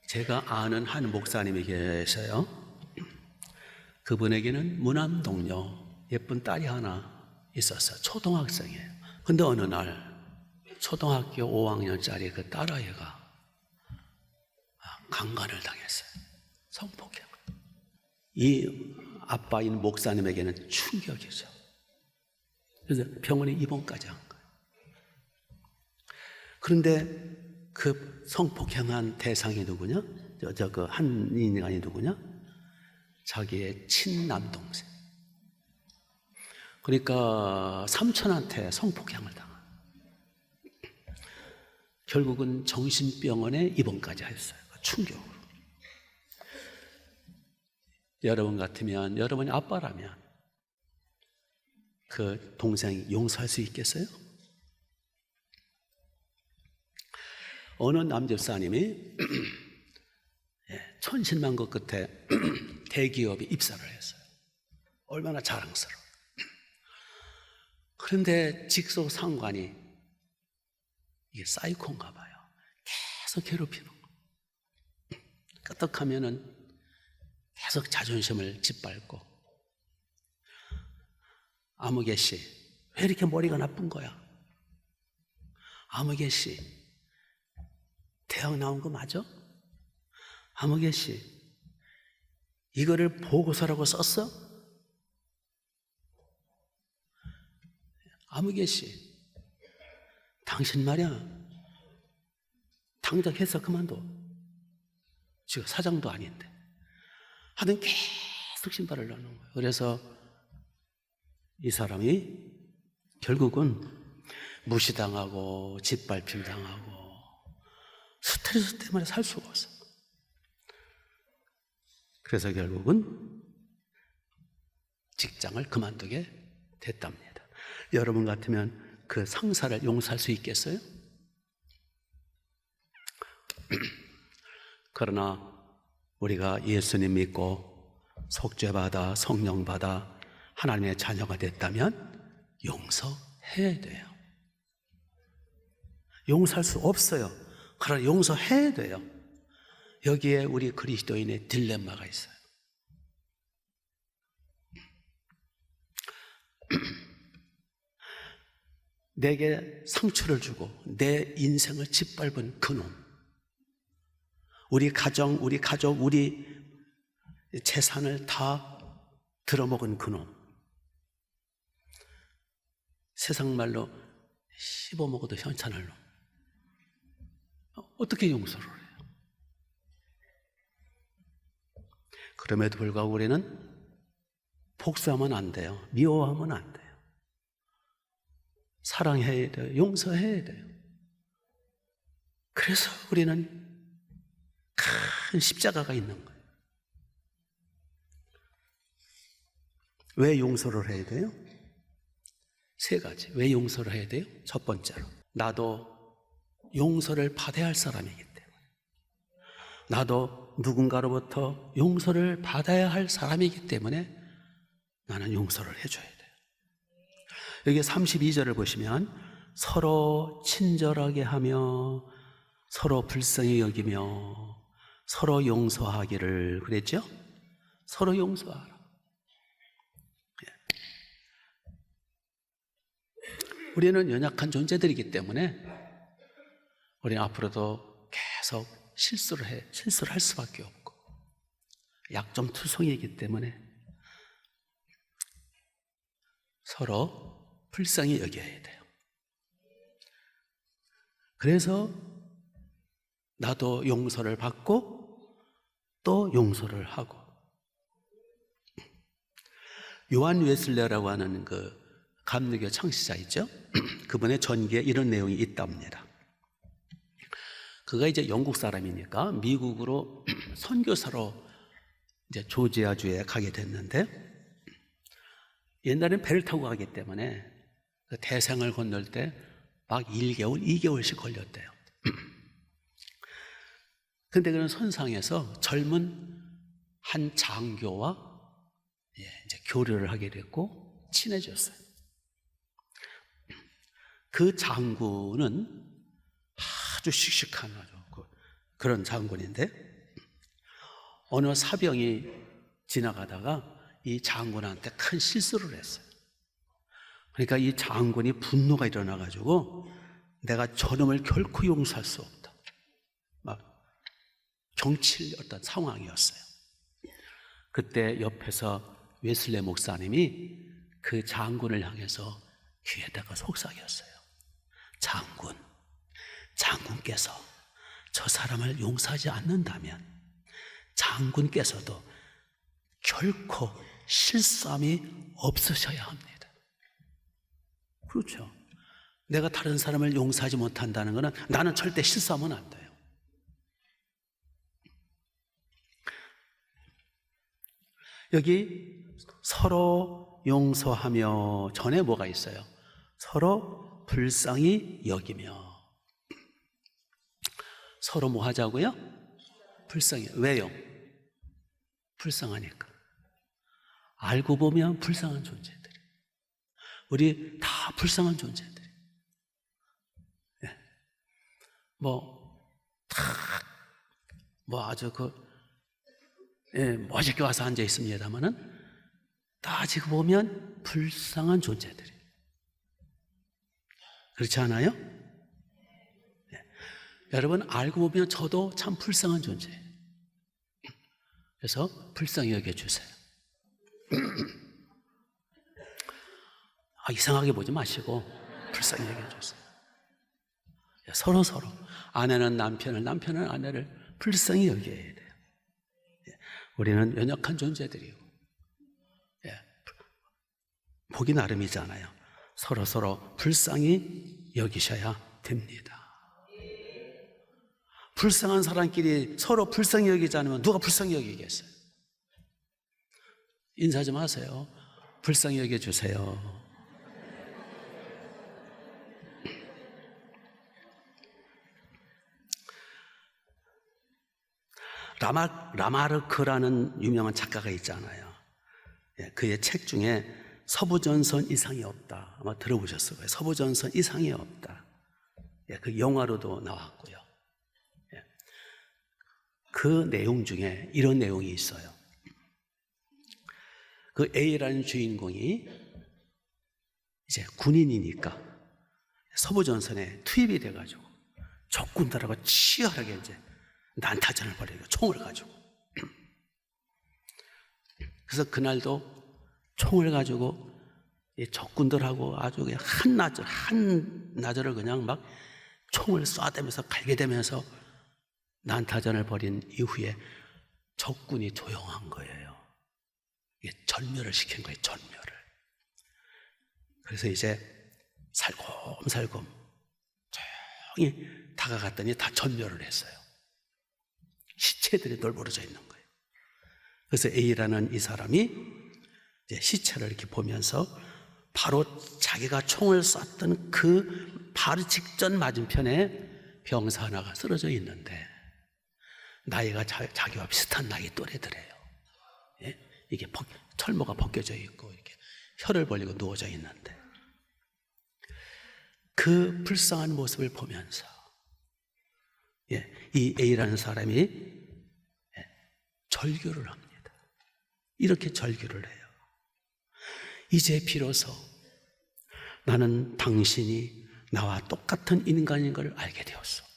제가 아는 한 목사님이 계셔요. 그분에게는 무남동녀 예쁜 딸이 하나 있었어요. 초등학생이에요. 근데 어느 날 초등학교 5학년짜리 그 딸아이가 강간을 당했어요. 성폭행. 이 아빠인 목사님에게는 충격이죠. 그래서 병원에 입원까지 한 거예요. 그런데 그 성폭행한 대상이 누구냐? 그 한 인간이 누구냐? 자기의 친남동생. 그러니까 삼촌한테 성폭행을 당한. 결국은 정신병원에 입원까지 했어요. 충격으로. 여러분 같으면, 여러분이 아빠라면 그 동생이 용서할 수 있겠어요? 어느 남집사님이 천신만고 끝에 대기업에 입사를 했어요. 얼마나 자랑스러워. 그런데 직속 상관이 이게 사이코인가 봐요. 계속 괴롭히는 거. 까딱하면은 계속 자존심을 짓밟고, 아무개 씨, 왜 이렇게 머리가 나쁜 거야? 아무개 씨, 대학 나온 거 맞아? 아무개 씨, 이거를 보고서라고 썼어? 아무개 씨, 당신 말이야, 당장 해서 그만둬. 지금 사장도 아닌데. 하여튼 계속 신발을 넣는 거예요. 그래서 이 사람이 결국은 무시당하고 짓밟힘 당하고 스트레스 때문에 살 수가 없어. 그래서 결국은 직장을 그만두게 됐답니다. 여러분 같으면 그 상사를 용서할 수 있겠어요? 그러나 우리가 예수님 믿고 속죄받아 성령받아 하나님의 자녀가 됐다면 용서해야 돼요. 용서할 수 없어요. 그러나 용서해야 돼요. 여기에 우리 그리스도인의 딜레마가 있어요. 내게 상처를 주고 내 인생을 짓밟은 그놈, 우리 가정, 우리 가족, 우리 재산을 다 들어먹은 그놈, 세상 말로 씹어먹어도 현찮을 놈, 어떻게 용서를 해요? 그럼에도 불구하고 우리는 복수하면 안 돼요. 미워하면 안 돼요. 사랑해야 돼요. 용서해야 돼요. 그래서 우리는 큰 십자가가 있는 거예요. 왜 용서를 해야 돼요? 세 가지. 왜 용서를 해야 돼요? 첫 번째로, 나도 용서를 받아야 할 사람이기 때문에, 나도 누군가로부터 용서를 받아야 할 사람이기 때문에 나는 용서를 해줘야 돼요. 여기 32절을 보시면 서로 친절하게 하며 서로 불쌍히 여기며 서로 용서하기를 그랬죠? 서로 용서하라. 우리는 연약한 존재들이기 때문에 우리는 앞으로도 계속 실수를 할 수밖에 없고 약점투성이이기 때문에 서로 불쌍히 여겨야 돼요. 그래서 나도 용서를 받고 또 용서를 하고. 요한 웨슬레라고 하는 그 감리교 창시자 있죠? 그분의 전기에 이런 내용이 있답니다. 그가 이제 영국 사람이니까 미국으로 선교사로 이제 조지아주에 가게 됐는데, 옛날엔 배를 타고 가기 때문에 그 대생을 건널 때 막 1개월, 2개월씩 걸렸대요. 근데 그런 선상에서 젊은 한 장교와 이제 교류를 하게 됐고 친해졌어요. 그 장군은 아주 씩씩한 그런 장군인데 어느 사병이 지나가다가 이 장군한테 큰 실수를 했어요. 그러니까 이 장군이 분노가 일어나가지고 내가 저놈을 결코 용서할 수 없다. 막 경칠 어떤 상황이었어요. 그때 옆에서 웨슬레 목사님이 그 장군을 향해서 귀에다가 속삭였어요. 장군께서 저 사람을 용서하지 않는다면 장군께서도 결코 실수함이 없으셔야 합니다. 그렇죠. 내가 다른 사람을 용서하지 못한다는 것은 나는 절대 실수하면 안 돼요. 여기 서로 용서하며 전에 뭐가 있어요? 서로 불쌍히 여기며. 서로 뭐 하자고요? 불쌍히. 왜요? 불쌍하니까. 알고 보면 불쌍한 존재들이. 우리 다 불쌍한 존재들이. 아주 멋있게 와서 앉아 있습니다만은 따지고 보면 불쌍한 존재들이. 그렇지 않아요? 여러분 알고 보면 저도 참 불쌍한 존재예요. 그래서 불쌍히 여겨주세요. 이상하게 보지 마시고 불쌍히 여겨주세요. 서로 아내는 남편을, 남편은 아내를 불쌍히 여겨야 돼요. 우리는 연약한 존재들이고 보기 나름이잖아요. 서로 불쌍히 여기셔야 됩니다. 불쌍한 사람끼리 서로 불쌍히 여기지 않으면 누가 불쌍히 여기겠어요? 인사 좀 하세요. 불쌍히 여겨주세요. 라마르크라는 유명한 작가가 있잖아요. 그의 책 중에 서부전선 이상이 없다. 아마 들어보셨을 거예요. 서부전선 이상이 없다. 그 영화로도 나왔고요. 그 내용 중에 이런 내용이 있어요. 그 A라는 주인공이 이제 군인이니까 서부전선에 투입이 돼가지고 적군들하고 치열하게 이제 난타전을 벌이고 총을 가지고. 그래서 그날도 총을 가지고 이 적군들하고 아주 그냥 한나절을 그냥 막 총을 쏴대면서 갈게대면서 난타전을 벌인 이후에 적군이 조용한 거예요. 이게 절멸을 시킨 거예요. 절멸을. 그래서 이제 살곰살곰 조용히 다가갔더니 다 절멸을 했어요. 시체들이 널브러져 있는 거예요. 그래서 A라는 이 사람이 이제 시체를 이렇게 보면서 바로 자기가 총을 쐈던 그 바로 직전 맞은편에 병사 하나가 쓰러져 있는데 나이가 자기와 비슷한 나이 또래들이에요. 이게 철모가 벗겨져 있고 이렇게 혀를 벌리고 누워져 있는데 그 불쌍한 모습을 보면서 이 A라는 사람이 절규를 합니다. 이렇게 절규를 해요. 이제 비로소 나는 당신이 나와 똑같은 인간인 걸 알게 되었어.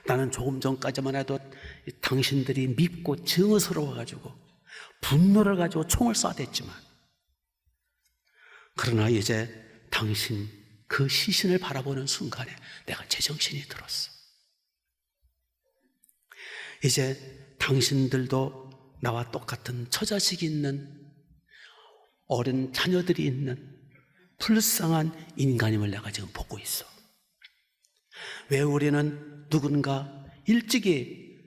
나는 조금 전까지만 해도 당신들이 밉고 증오스러워가지고 분노를 가지고 총을 쏴댔지만 그러나 이제 당신 그 시신을 바라보는 순간에 내가 제정신이 들었어. 이제 당신들도 나와 똑같은 처자식이 있는 어린 자녀들이 있는 불쌍한 인간임을 내가 지금 보고 있어. 왜 우리는 누군가 일찍이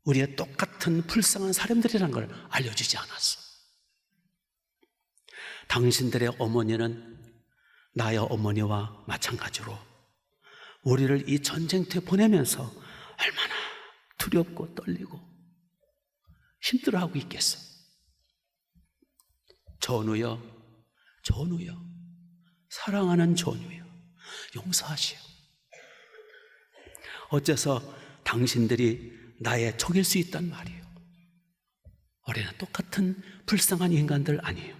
우리의 똑같은 불쌍한 사람들이라는 걸 알려주지 않았어. 당신들의 어머니는 나의 어머니와 마찬가지로 우리를 이 전쟁터에 보내면서 얼마나 두렵고 떨리고 힘들어하고 있겠어. 전우여, 전우여, 사랑하는 전우여, 용서하시오. 어째서 당신들이 나의 적일 수 있단 말이에요. 우리는 똑같은 불쌍한 인간들 아니에요.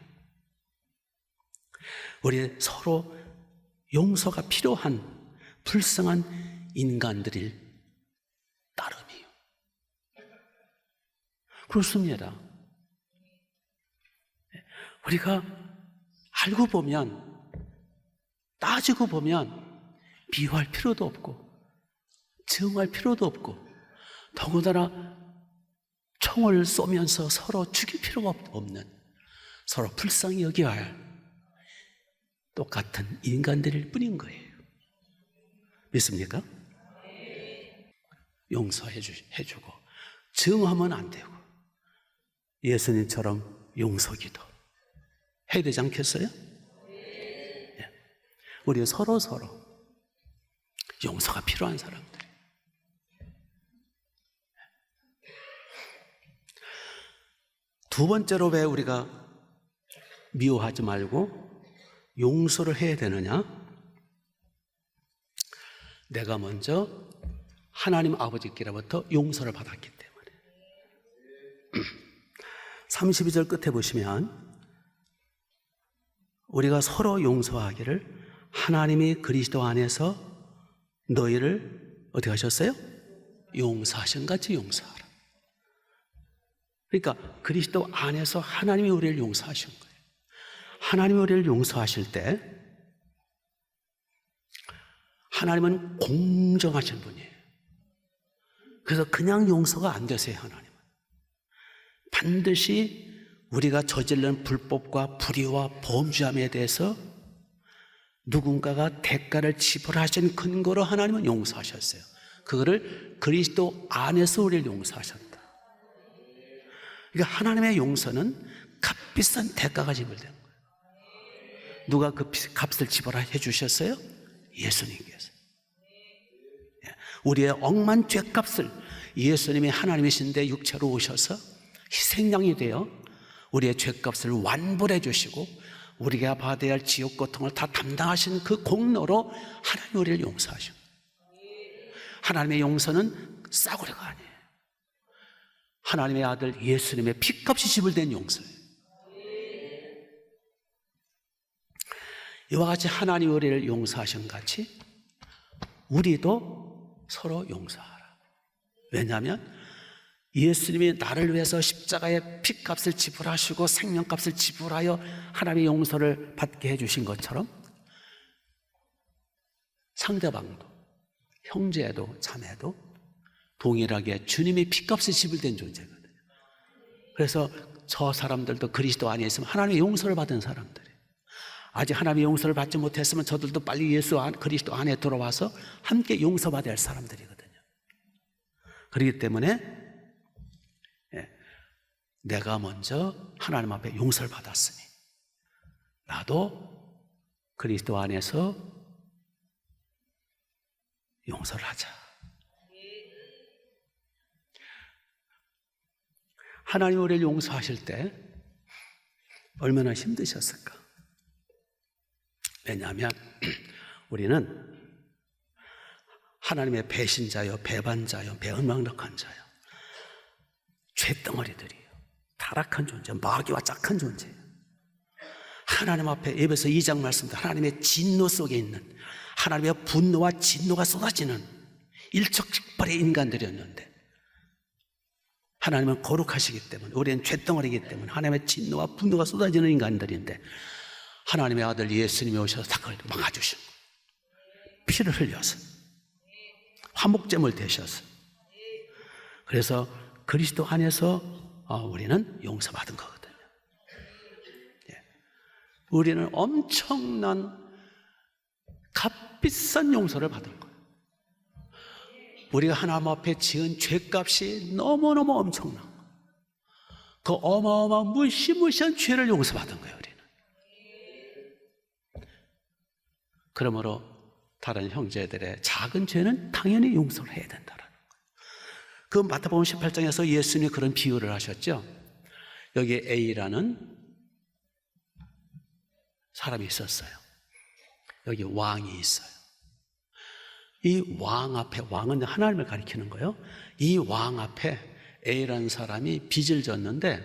우리 서로 용서가 필요한 불쌍한 인간들일 따름이에요. 그렇습니다. 우리가 알고 보면, 따지고 보면 미워할 필요도 없고 증오할 필요도 없고, 더군다나 총을 쏘면서 서로 죽일 필요가 없는, 서로 불쌍히 여겨야 할 똑같은 인간들일 뿐인 거예요. 믿습니까? 용서해주고 증오하면 안 되고 예수님처럼 용서기도 해야 되지 않겠어요? 우리 서로 용서가 필요한 사람들. 두 번째로 왜 우리가 미워하지 말고 용서를 해야 되느냐? 내가 먼저 하나님 아버지께로부터 용서를 받았기 때문에. 32절 끝에 보시면 우리가 서로 용서하기를 하나님이 그리스도 안에서 너희를 어떻게 하셨어요? 용서하신 같이 용서하라. 그러니까 그리스도 안에서 하나님이 우리를 용서하신 거예요. 하나님이 우리를 용서하실 때 하나님은 공정하신 분이에요. 그래서 그냥 용서가 안 되세요. 하나님은 반드시 우리가 저지른 불법과 불의와 범죄함에 대해서 누군가가 대가를 지불하신 근거로 하나님은 용서하셨어요. 그거를 그리스도 안에서 우리를 용서하셨다. 그러니까 하나님의 용서는 값비싼 대가가 지불된 거예요. 누가 그 값을 지불해 주셨어요? 예수님께서. 우리의 억만 죄값을 예수님이 하나님이신데 육체로 오셔서 희생양이 되어 우리의 죄값을 완불해 주시고 우리가 받아야 할 지옥 고통을 다 담당하신 그 공로로 하나님이 우리를 용서하셔. 하나님의 용서는 싸구려가 아니에요. 하나님의 아들 예수님의 피값이 지불된 용서예요. 이와 같이 하나님이 우리를 용서하신 같이 우리도 서로 용서하라. 왜냐하면 예수님이 나를 위해서 십자가의 피값을 지불하시고 생명값을 지불하여 하나님의 용서를 받게 해주신 것처럼 상대방도 형제도 자매도 동일하게 주님의 피값이 지불된 존재거든요. 그래서 저 사람들도 그리스도 안에 있으면 하나님의 용서를 받은 사람들이에요. 아직 하나님의 용서를 받지 못했으면 저들도 빨리 그리스도 안에 들어와서 함께 용서받아야 할 사람들이거든요. 그렇기 때문에 내가 먼저 하나님 앞에 용서를 받았으니 나도 그리스도 안에서 용서를 하자. 하나님 우리를 용서하실 때 얼마나 힘드셨을까? 왜냐하면 우리는 하나님의 배신자요, 배반자요, 배은망덕한 자요, 죄덩어리들이에요. 타락한 존재, 마귀와 짝한 존재예요. 하나님 앞에 에베소 2장 말씀대로 하나님의 진노 속에 있는 하나님의 분노와 진노가 쏟아지는 일촉즉발의 인간들이었는데 하나님은 거룩하시기 때문에 우리는 죄덩어리이기 때문에 하나님의 진노와 분노가 쏟아지는 인간들인데 하나님의 아들 예수님이 오셔서 다 그걸 막아주신 거예요. 피를 흘려서 화목제물 되셔서. 그래서 그리스도 안에서 우리는 용서받은 거거든요. 우리는 엄청난 값비싼 용서를 받은 거예요. 우리가 하나님 앞에 지은 죄값이 너무너무 엄청난 거예요. 그 어마어마한 무시무시한 죄를 용서받은 거예요. 우리는 그러므로 다른 형제들의 작은 죄는 당연히 용서를 해야 된다라는 거예요. 그 마태복음 18장에서 예수님이 그런 비유를 하셨죠. 여기 A라는 사람이 있었어요. 여기 왕이 있어요. 이 왕 앞에, 왕은 하나님을 가리키는 거예요. 이 왕 앞에 A라는 사람이 빚을 졌는데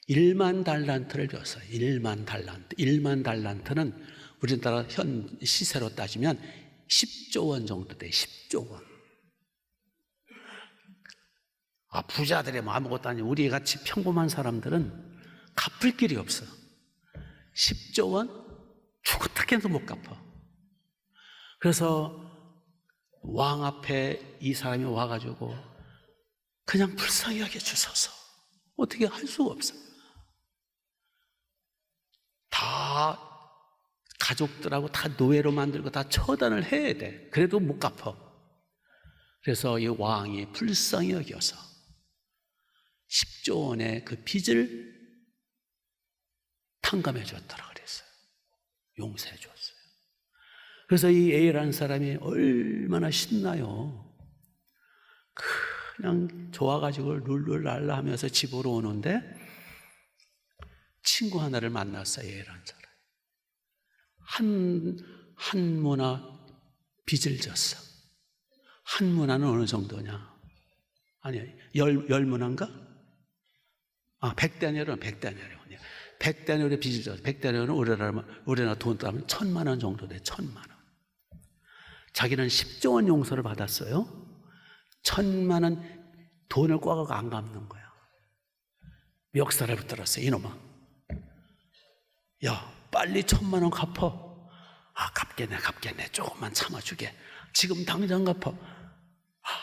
1만 달란트를 줬어요. 1만 달란트. 1만 달란트는 우리나라 현 시세로 따지면 10조 원 정도 돼. 10조 원. 부자들이 뭐 아무것도 아니고 우리 같이 평범한 사람들은 갚을 길이 없어. 10조 원? 죽었다 해도 못 갚아. 그래서 왕 앞에 이 사람이 와가지고 그냥 불쌍히 여겨 주소서. 어떻게 할 수가 없어. 다 가족들하고 다 노예로 만들고 다 처단을 해야 돼. 그래도 못 갚아. 그래서 이 왕이 불쌍히 여겨서 10조 원의 그 빚을 탕감해 줬더라 그랬어요. 용서해 줬어요. 그래서 이 A라는 사람이 얼마나 신나요. 그냥 좋아가지고 룰루랄라 하면서 집으로 오는데 친구 하나를 만났어요. A라는 사람이. 한 문화 빚을 졌어. 한 문화는 어느 정도냐? 아니, 열 문화인가? 100데나리온, 100데나리온. 100데나리온의 빚을 졌어. 100데나리온은 우리나라 돈 따면 1,000만 원 정도 돼. 1,000만 원. 자기는 10조 원 용서를 받았어요. 1,000만 원 돈을 꿔가고 안 갚는 거야. 멱살을 붙들었어요. 이놈아. 야, 빨리 1,000만 원 갚어. 갚겠네. 조금만 참아주게. 지금 당장 갚어.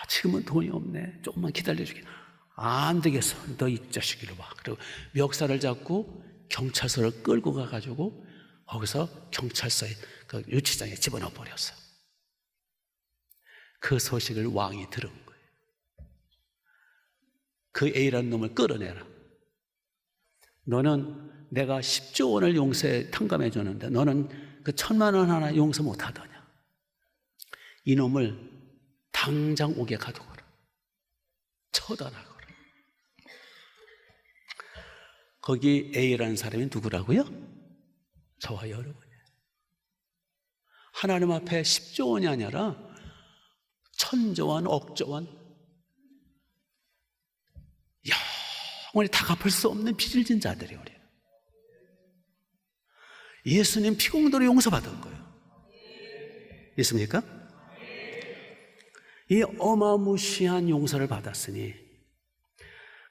지금은 돈이 없네. 조금만 기다려주게. 안 되겠어. 너 이 자식이로 와. 그리고 멱살을 잡고 경찰서를 끌고 가가지고 거기서 경찰서에 그 유치장에 집어넣어 버렸어. 그 소식을 왕이 들은 거예요. 그 A라는 놈을 끌어내라. 너는 내가 10조 원을 용서에 탕감해 줬는데 너는 그 1,000만 원 하나 용서 못 하더냐. 이놈을 당장 옥에 가두거라. 처단하거라. 거기 A라는 사람이 누구라고요? 저와 여러분이에요. 하나님 앞에 10조 원이 아니라 1,000조 원, 억조 원, 영원히 다 갚을 수 없는 빚을 진 자들이 우리예요. 예수님 피공도로 용서받은 거예요. 있습니까? 이 어마무시한 용서를 받았으니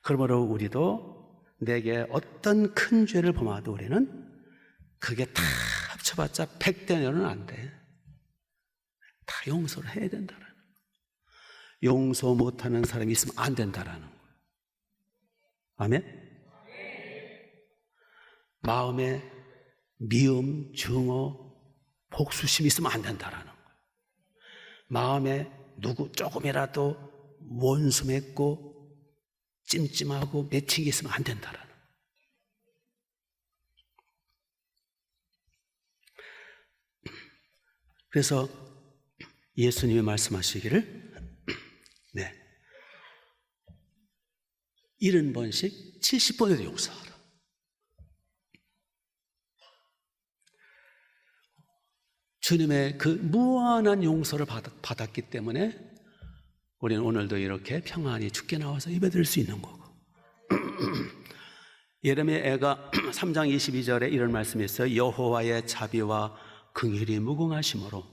그러므로 우리도 내게 어떤 큰 죄를 범하도 우리는 그게 다 합쳐봤자 100데나리온은 안 돼. 다 용서를 해야 된다라는 거예요. 용서 못하는 사람이 있으면 안 된다라는 거예요. 아멘? 마음에 미움, 증오, 복수심 있으면 안 된다라는 거예요. 마음에 누구 조금이라도 원수 맺고 찜찜하고 맺힌 게 있으면 안 된다라는 거예요. 그래서 예수님이 말씀하시기를 70번씩 70번에도 용서하라. 주님의 그 무한한 용서를 받았기 때문에 우리는 오늘도 이렇게 평안히 주께 나와서 예배드릴 수 있는 거고. 예레미야가 3장 22절에 이런 말씀이 있어요. 여호와의 자비와 긍휼이 무궁하심으로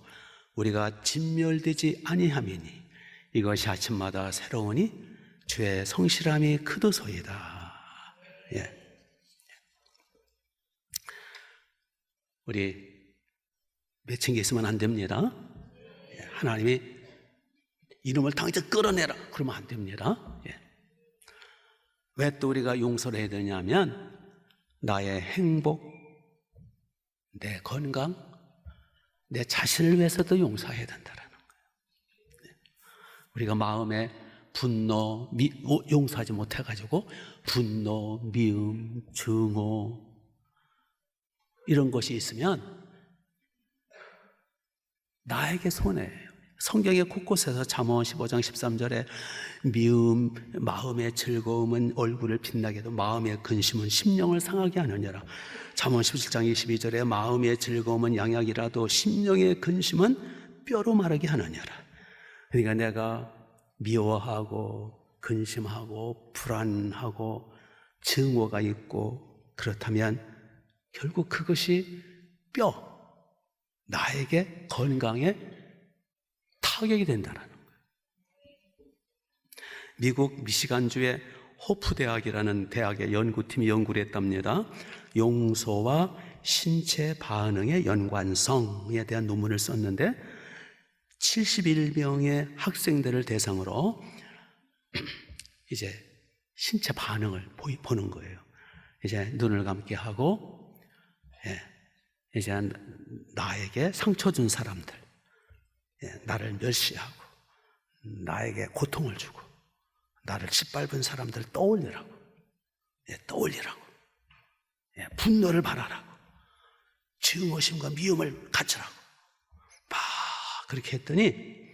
우리가 진멸되지 아니함이니 이것이 아침마다 새로우니 주의 성실함이 크도소이다. 우리 맺힌 게 있으면 안 됩니다. 하나님이 이놈을 당장 끌어내라 그러면 안 됩니다. 왜 또 우리가 용서를 해야 되냐면 나의 행복, 내 건강, 내 자신을 위해서도 용서해야 된다는 거예요. 우리가 마음에 분노, 용서하지 못해가지고 분노, 미움, 증오 이런 것이 있으면 나에게 손해예요. 성경의 곳곳에서 잠언 15장 13절에 미움, 마음의 즐거움은 얼굴을 빛나게 해도 마음의 근심은 심령을 상하게 하느니라. 잠언 17장 22절에 마음의 즐거움은 양약이라도 심령의 근심은 뼈로 마르게 하느니라. 그러니까 내가 미워하고 근심하고 불안하고 증오가 있고 그렇다면 결국 그것이 나에게 건강에 타격이 된다는 거예요. 미국 미시간주의 호프 대학이라는 대학의 연구팀이 연구를 했답니다. 용서와 신체 반응의 연관성에 대한 논문을 썼는데 71명의 학생들을 대상으로 이제 신체 반응을 보는 거예요. 이제 눈을 감게 하고, 이제 나에게 상처 준 사람들, 나를 멸시하고, 나에게 고통을 주고, 나를 짓밟은 사람들 떠올리라고, 분노를 발하라고, 증오심과 미움을 갖추라고, 막 그렇게 했더니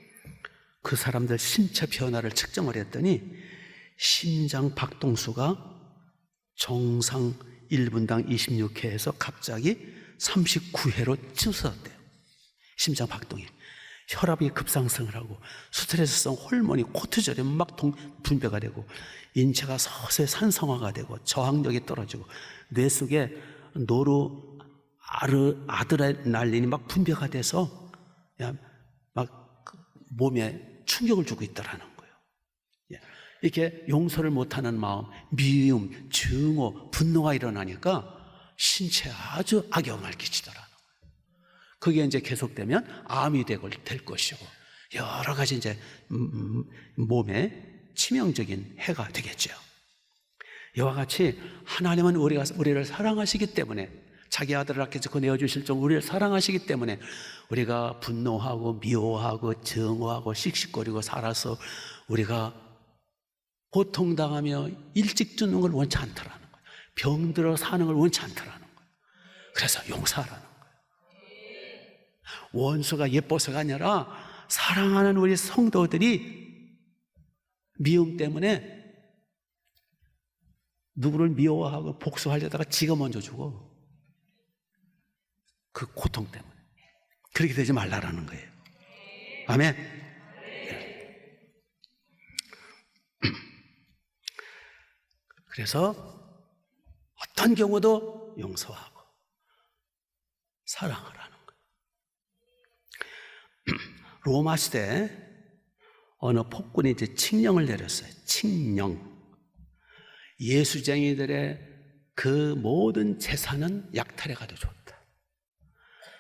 그 사람들 신체 변화를 측정을 했더니 심장 박동수가 정상 1분당 26회에서 갑자기 39회로 치솟았대요. 심장 박동이. 혈압이 급상승을 하고 스트레스성 호르몬이 코르티졸이 막 분배가 되고 인체가 서서히 산성화가 되고 저항력이 떨어지고 뇌 속에 아드레날린이 막 분배가 돼서 막 몸에 충격을 주고 있다라는 거예요. 이렇게 용서를 못하는 마음, 미움, 증오, 분노가 일어나니까 신체에 아주 악영향을 끼치더라는 거예요. 그게 이제 계속되면 암이 될 것이고 여러 가지 이제 몸에 치명적인 해가 되겠죠. 이와 같이 하나님은 우리를 사랑하시기 때문에 자기 아들을 아껴서 내어주실 정도로 우리를 사랑하시기 때문에 우리가 분노하고 미워하고 증오하고 씩씩거리고 살아서 우리가 고통당하며 일찍 죽는 걸 원치 않더라는 거예요. 병들어 사는 걸 원치 않더라는 거예요. 그래서 용서하라는 거예요. 원수가 예뻐서가 아니라 사랑하는 우리 성도들이 미움 때문에 누구를 미워하고 복수하려다가 지가 먼저 죽어. 그 고통 때문에. 그렇게 되지 말라라는 거예요. 아멘. 그래서 어떤 경우도 용서하고 사랑을 하는 거예요. 로마 시대에 어느 폭군이 이제 칙령을 내렸어요. 칙령. 예수쟁이들의 그 모든 재산은 약탈해 가도 좋다.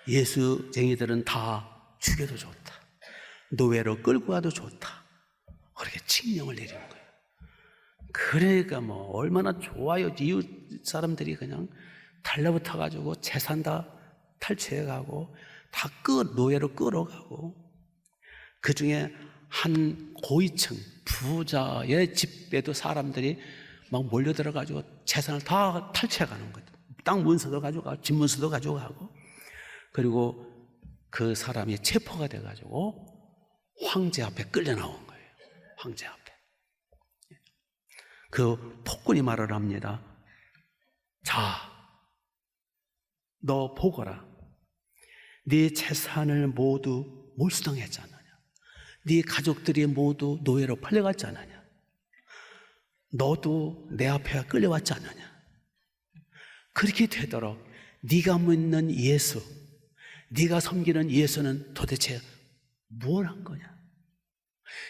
예수쟁이들은 다 죽여도 좋다. 노예로 끌고 가도 좋다. 그렇게 칙령을 내린 거예요. 그러니까 뭐 얼마나 좋아요. 이웃 사람들이 그냥 달라붙어 가지고 재산 다 탈취해 가고 다 노예로 끌어가고, 그 중에 한 고위층 부자의 집에도 사람들이 막 몰려들어 가지고 재산을 다 탈취해 가는 거예요. 땅 문서도 가져가고 집 문서도 가져가고. 그리고 그 사람이 체포가 돼 가지고 황제 앞에 끌려 나온 거예요. 황제 앞에. 그 폭군이 말을 합니다. 자, 너 보거라. 네 재산을 모두 몰수당했지 않느냐. 네 가족들이 모두 노예로 팔려갔지 않느냐. 너도 내 앞에 끌려왔지 않느냐. 그렇게 되도록 네가 믿는 예수, 네가 섬기는 예수는 도대체 뭘 한 거냐.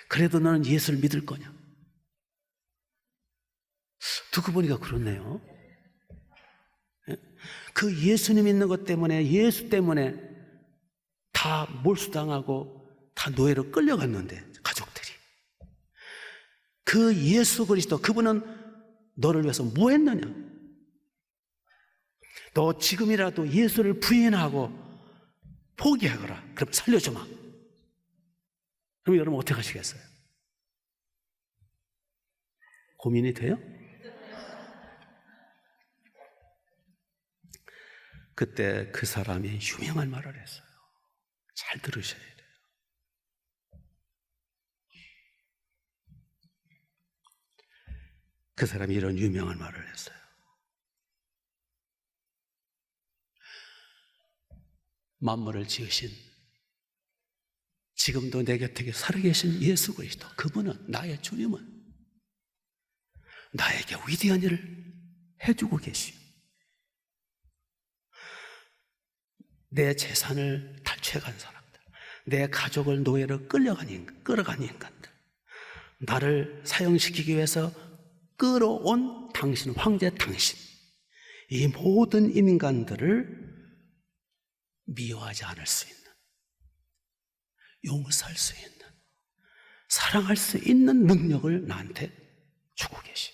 그래도 너는 예수를 믿을 거냐. 듣고 보니까 그렇네요. 그 예수님 믿는 것 때문에, 예수 때문에 다 몰수당하고 다 노예로 끌려갔는데, 가족들이. 그 예수 그리스도, 그분은 너를 위해서 뭐 했느냐? 너 지금이라도 예수를 부인하고 포기하거라. 그럼 살려주마. 그럼 여러분 어떻게 하시겠어요? 고민이 돼요? 그때 그 사람이 유명한 말을 했어요. 잘 들으셔야 돼요. 그 사람이 이런 유명한 말을 했어요. 만물을 지으신, 지금도 내 곁에 살아계신 예수 그리스도, 그분은, 나의 주님은 나에게 위대한 일을 해주고 계시오. 내 재산을 탈취해간 사람들, 내 가족을 노예로 끌어간 인간들, 나를 사용시키기 위해서 끌어온 당신, 황제 당신, 이 모든 인간들을 미워하지 않을 수 있는, 용서할 수 있는, 사랑할 수 있는 능력을 나한테 주고 계시.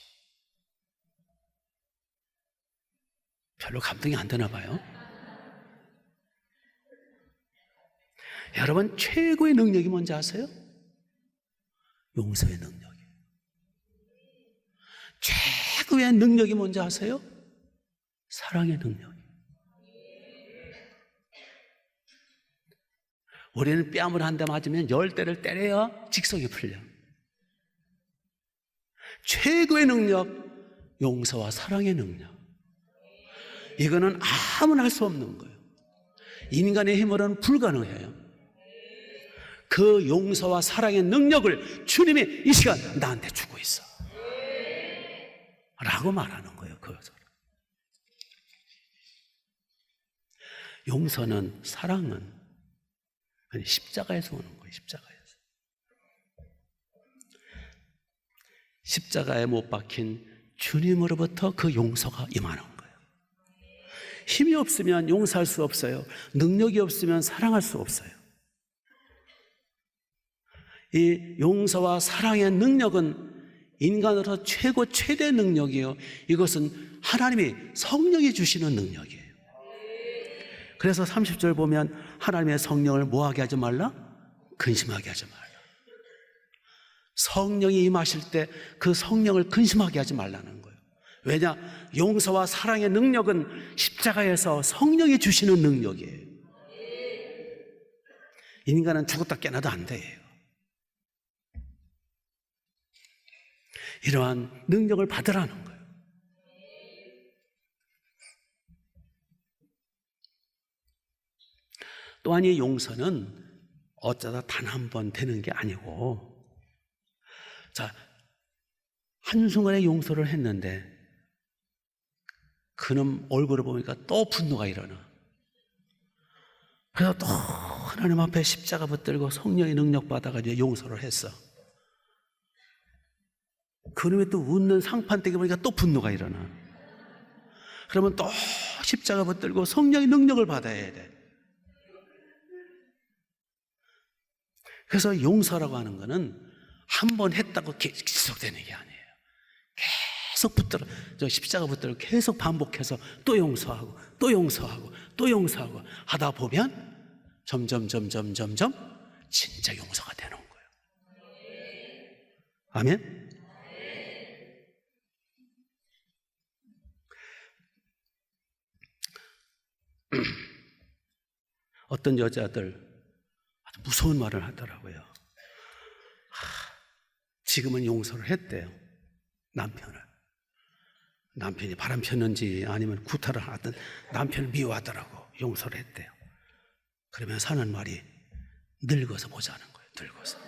별로 감동이 안 되나 봐요. 여러분, 최고의 능력이 뭔지 아세요? 용서의 능력이에요. 최고의 능력이 뭔지 아세요? 사랑의 능력이에요. 우리는 뺨을 한 대 맞으면 10대를 때려야 직성이 풀려. 최고의 능력, 용서와 사랑의 능력. 이거는 아무나 할 수 없는 거예요. 인간의 힘으로는 불가능해요. 그 용서와 사랑의 능력을 주님이 이 시간 나한테 주고 있어 라고 말하는 거예요. 그것을. 용서는, 사랑은 십자가에서 오는 거예요. 십자가에 못 박힌 주님으로부터 그 용서가 임하는 거예요. 힘이 없으면 용서할 수 없어요. 능력이 없으면 사랑할 수 없어요. 이 용서와 사랑의 능력은 인간으로서 최대 능력이에요. 이것은 하나님이, 성령이 주시는 능력이에요. 그래서 30절 보면 하나님의 성령을 뭐하게 하지 말라? 근심하게 하지 말라. 성령이 임하실 때 그 성령을 근심하게 하지 말라는 거예요. 왜냐? 용서와 사랑의 능력은 십자가에서 성령이 주시는 능력이에요. 인간은 죽었다 깨나도 안 돼요. 이러한 능력을 받으라는 거예요. 또한 이 용서는 어쩌다 단 한 번 되는 게 아니고, 자, 한순간에 용서를 했는데 그놈 얼굴을 보니까 또 분노가 일어나. 그래서 또 하나님 앞에 십자가 붙들고 성령의 능력 받아가지고 용서를 했어. 그놈이 또 웃는 상판되게 보니까 또 분노가 일어나. 그러면 또 십자가 붙들고 성령의 능력을 받아야 돼. 그래서 용서라고 하는 거는 한 번 했다고 계속되는 게 아니에요. 계속 붙들어, 저 십자가 붙들어 계속 반복해서 또 용서하고 또 용서하고 또 용서하고 하다 보면 점점 진짜 용서가 되는 거예요. 아멘? 어떤 여자들 아주 무서운 말을 하더라고요. 지금은 용서를 했대요. 남편이 바람 폈는지 아니면 구타를 하든 남편을 미워하더라고. 용서를 했대요. 그러면서 하는 말이 늙어서 보자는 거예요. 늙어서.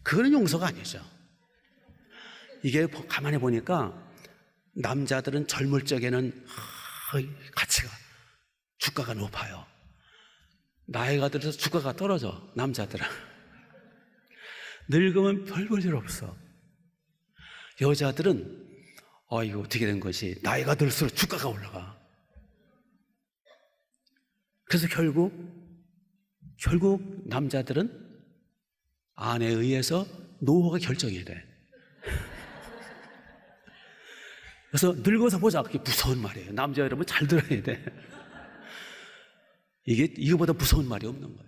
그거는 용서가 아니죠. 이게 가만히 보니까 남자들은 젊을 적에는 가치가, 주가가 높아요. 나이가 들어서 주가가 떨어져. 남자들은 늙으면 별 볼 일 없어. 여자들은 이거 어떻게 된 것이, 나이가 들수록 주가가 올라가. 그래서 결국 남자들은 아내에 의해서 노후가 결정이 돼. 그래서 늙어서 보자, 그게 무서운 말이에요. 남자 여러분 잘 들어야 돼. 이거보다 무서운 말이 없는 거야.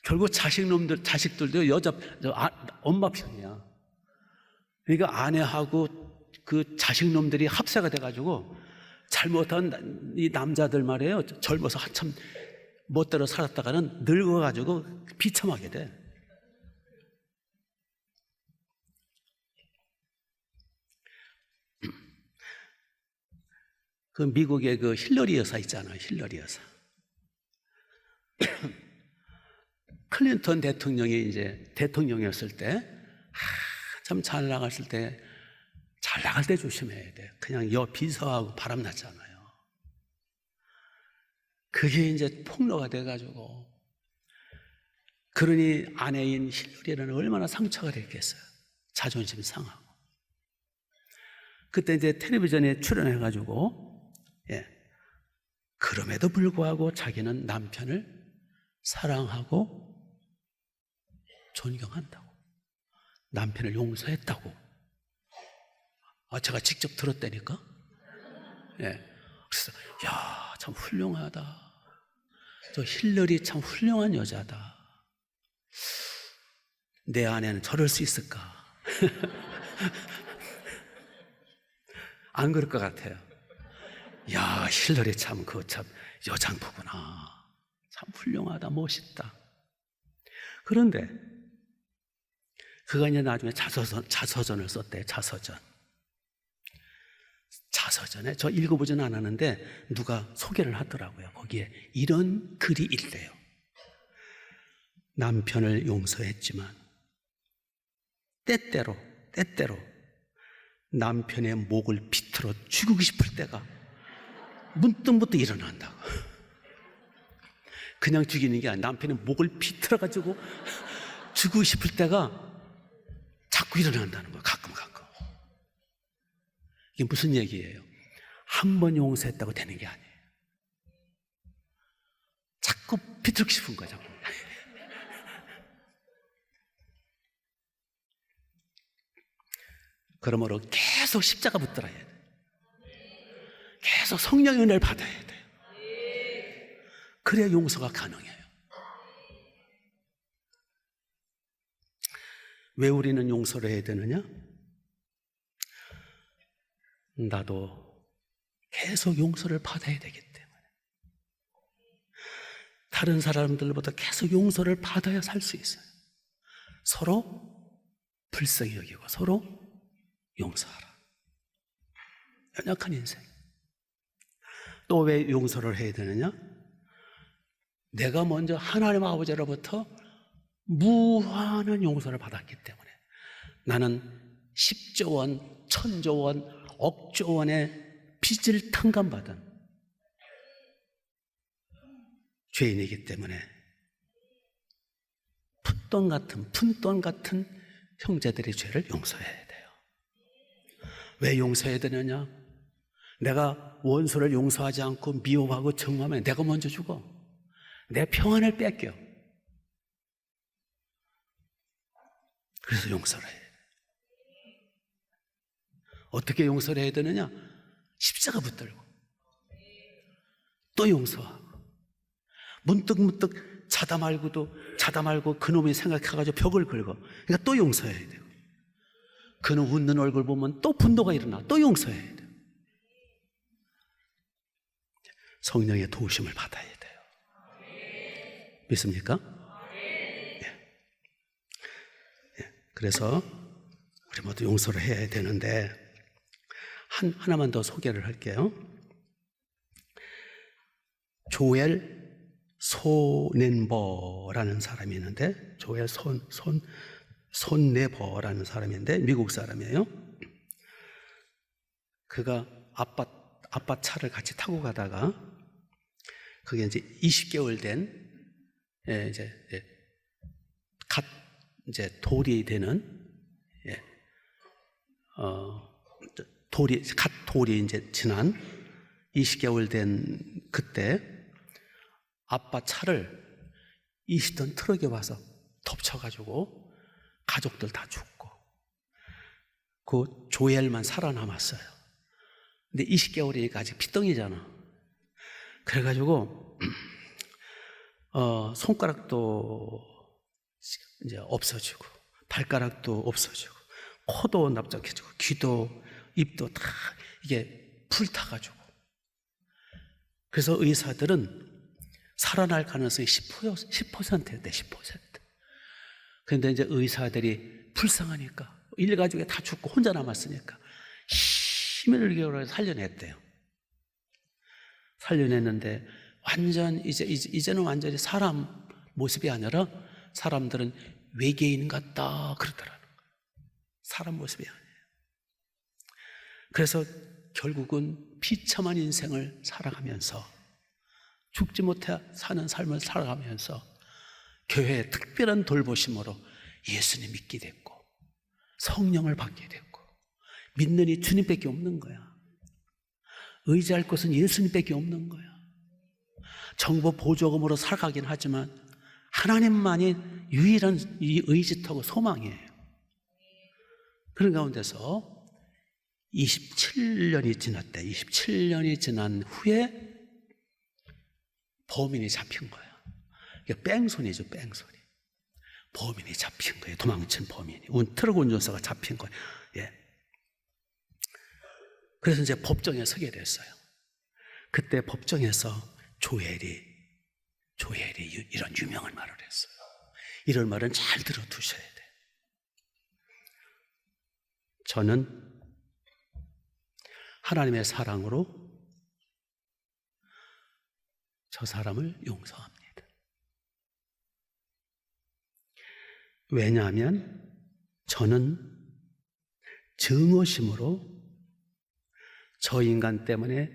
결국 자식들도 엄마 편이야. 그러니까 아내하고 그 자식놈들이 합세가 돼가지고 잘못한 이 남자들 말이에요. 젊어서 한참 멋대로 살았다가는 늙어가지고 비참하게 돼. 그 미국의 그 힐러리 여사 있잖아요. 힐러리 여사. 클린턴 대통령이 이제 대통령이었을 때, 참 잘 나갔을 때, 잘 나갈 때 조심해야 돼. 그냥 비서하고 바람 났잖아요. 그게 이제 폭로가 돼가지고, 그러니 아내인 힐러리는 얼마나 상처가 됐겠어요. 자존심 상하고. 그때 이제 텔레비전에 출연해가지고, 그럼에도 불구하고 자기는 남편을 사랑하고 존경한다고, 남편을 용서했다고. 제가 직접 들었다니까. 그래서 야, 참 훌륭하다. 저 힐러리 참 훌륭한 여자다. 내 아내는 저럴 수 있을까? 안 그럴 것 같아요. 야, 힐러리 참 여장부구나. 참 훌륭하다, 멋있다. 그런데 그가 이제 나중에 자서전을 썼대. 자서전에 저 읽어보지는 않았는데 누가 소개를 하더라고요. 거기에 이런 글이 있대요. 남편을 용서했지만 때때로 남편의 목을 비틀어 죽이고 싶을 때가 문득 일어난다고. 그냥 죽이는 게 아니라 남편의 목을 비틀어가지고 죽이고 싶을 때가 자꾸 일어난다는 거예요. 가끔. 이게 무슨 얘기예요? 한 번 용서했다고 되는 게 아니에요. 자꾸 비틀고 싶은 거죠. 그러므로 계속 십자가 붙들어야 돼요. 계속 성령의 은혜를 받아야 돼요. 그래야 용서가 가능해요. 왜 우리는 용서를 해야 되느냐? 나도 계속 용서를 받아야 되기 때문에. 다른 사람들보다 계속 용서를 받아야 살 수 있어요. 서로 불쌍히 여기고 서로 용서하라. 연약한 인생. 또 왜 용서를 해야 되느냐? 내가 먼저 하나님 아버지로부터 무한한 용서를 받았기 때문에 나는 10조 원, 1000조 원, 억조 원의 빚을 탕감받은 죄인이기 때문에 푼돈 같은 형제들의 죄를 용서해야 돼요. 왜 용서해야 되느냐? 내가 원수를 용서하지 않고 미워하고 정하면 내가 먼저 죽어. 내 평안을 뺏겨. 그래서 용서를 해야 돼. 어떻게 용서를 해야 되느냐? 십자가 붙들고 또 용서하고 문득 자다 말고 그놈이 생각해가지고 벽을 긁어. 그러니까 또 용서해야 돼요. 그놈 웃는 얼굴 보면 또 분노가 일어나. 또 용서해야 돼요. 성령의 도우심을 받아야 돼요. 믿습니까? 그래서 우리 모두 용서를 해야 되는데 하나만 더 소개를 할게요. 조엘 소넨버라는 사람이 있는데, 조엘 손네버라는 사람인데 미국 사람이에요. 그가 아빠 차를 같이 타고 가다가 그게 이제 20개월 된 이제 돌이 되는 돌이 이제 지난 20개월 된 그때 아빠 차를 20톤 트럭에 와서 덮쳐가지고 가족들 다 죽고 그 조엘만 살아남았어요. 근데 20개월이니까 아직 피덩이잖아. 그래가지고 손가락도 이제 없어지고 발가락도 없어지고 코도 납작해지고 귀도 입도 다 이게 불타가지고. 그래서 의사들은 살아날 가능성이 10%였대, 10%. 그런데 이제 의사들이 불쌍하니까, 일가족이 다 죽고 혼자 남았으니까 힘을 기울여 살려냈대요. 살려냈는데 이제는 완전히 사람 모습이 아니라 사람들은 외계인 같다 그러더라는 거예요. 사람 모습이 아니에요. 그래서 결국은 비참한 인생을 살아가면서, 죽지 못해 사는 삶을 살아가면서 교회의 특별한 돌보심으로 예수님 믿게 됐고 성령을 받게 됐고, 믿는 이 주님밖에 없는 거야. 의지할 것은 예수님밖에 없는 거야. 정부 보조금으로 살아가긴 하지만 하나님만이 유일한 이 의지터고 소망이에요. 그런 가운데서 27년이 지났대. 27년이 지난 후에 범인이 잡힌 거야. 이게 뺑소니죠, 뺑소니. 범인이 잡힌 거예요. 도망친 범인이. 트럭 운전사가 잡힌 거예요. 예. 그래서 이제 법정에 서게 됐어요. 그때 법정에서 조엘이 이런 유명한 말을 했어요. 이런 말은 잘 들어두셔야 돼. 저는 하나님의 사랑으로 저 사람을 용서합니다. 왜냐하면 저는 증오심으로, 저 인간 때문에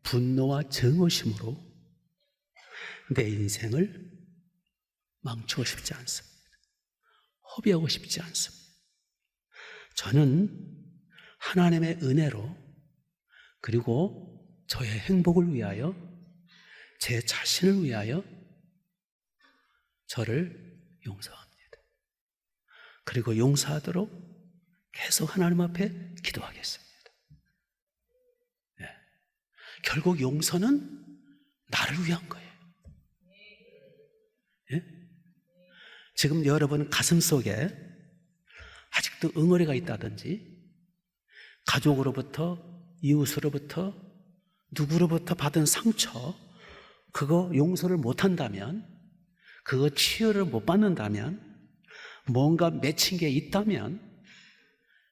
분노와 증오심으로 내 인생을 망치고 싶지 않습니다. 허비하고 싶지 않습니다. 저는 하나님의 은혜로, 그리고 저의 행복을 위하여, 제 자신을 위하여 저를 용서합니다. 그리고 용서하도록 계속 하나님 앞에 기도하겠습니다. 네. 결국 용서는 나를 위한 거예요. 네? 지금 여러분 가슴 속에 아직도 응어리가 있다든지, 가족으로부터, 이웃으로부터, 누구로부터 받은 상처, 그거 용서를 못한다면, 그거 치유를 못 받는다면, 뭔가 맺힌 게 있다면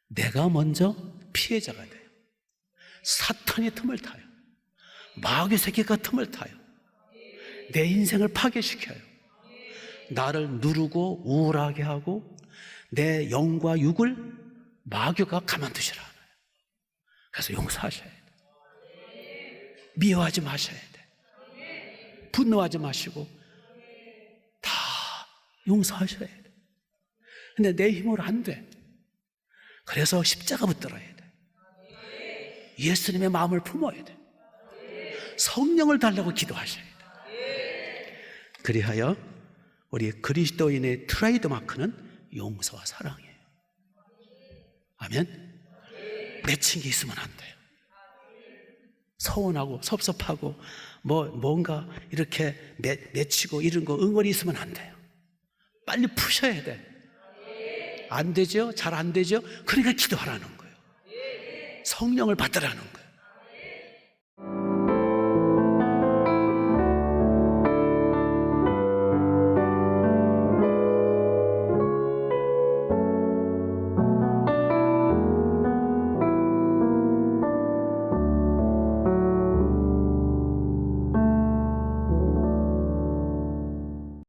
내가 먼저 피해자가 돼요. 사탄이 틈을 타요. 마귀 새끼가 틈을 타요. 내 인생을 파괴시켜요. 나를 누르고 우울하게 하고 내 영과 육을 마귀가 가만두시라 하나요. 그래서 용서하셔야 돼요. 미워하지 마셔야 돼요. 분노하지 마시고 다 용서하셔야 돼요. 근데 내 힘으로 안 돼. 그래서 십자가 붙들어야 돼. 예수님의 마음을 품어야 돼. 성령을 달라고 기도하셔야 돼. 그리하여 우리 그리스도인의 트레이드 마크는 용서와 사랑이에요. 아멘. 맺힌 게 있으면 안 돼요. 서운하고 섭섭하고 뭔가 이렇게 맺히고 이런 거 응어리 있으면 안 돼요. 빨리 푸셔야 돼. 안 되죠? 잘 안 되죠? 그러니까 기도하라는 거예요. 성령을 받으라는 거예요.